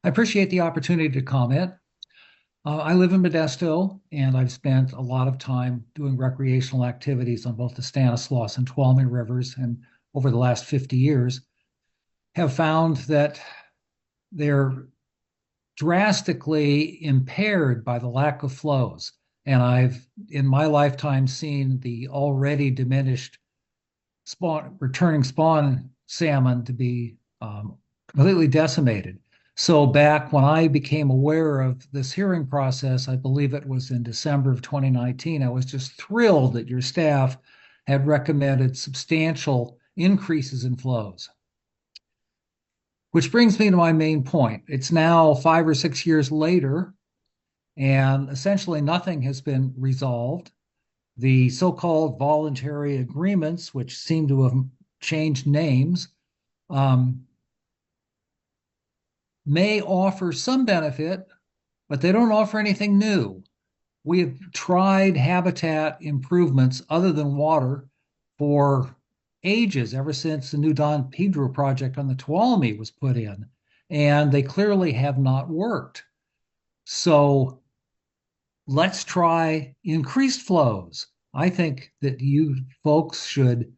I appreciate the opportunity to comment. I live in Modesto, and I've spent a lot of time doing recreational activities on both the Stanislaus and Tuolumne rivers, and over the last 50 years, have found that they're drastically impaired by the lack of flows. And I've, in my lifetime, seen the already diminished returning spawn salmon to be completely decimated. So back when I became aware of this hearing process, I believe it was in December of 2019, I was just thrilled that your staff had recommended substantial increases in flows. Which brings me to my main point. It's now 5 or 6 years later, and essentially nothing has been resolved. The so-called voluntary agreements, which seem to have changed names, um, may offer some benefit, but they don't offer anything new. We have tried habitat improvements other than water for ages, ever since the new Don Pedro project on the Tuolumne was put in, and they clearly have not worked. So let's try increased flows. I think that you folks should,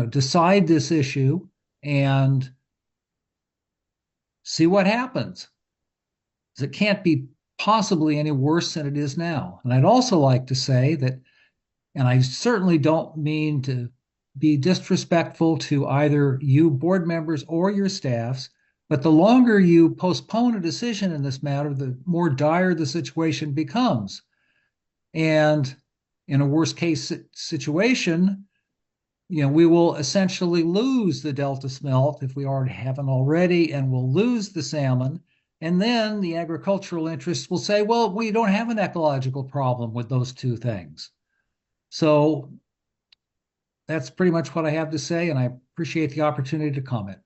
decide this issue and see what happens. It can't be possibly any worse than it is now. And I'd also like to say that, and I certainly don't mean to be disrespectful to either you board members or your staffs, but the longer you postpone a decision in this matter, the more dire the situation becomes. And in a worst case situation, we will essentially lose the Delta smelt if we already haven't already, and we'll lose the salmon. And then the agricultural interests will say, well, we don't have an ecological problem with those two things. So that's pretty much what I have to say, and I appreciate the opportunity to comment.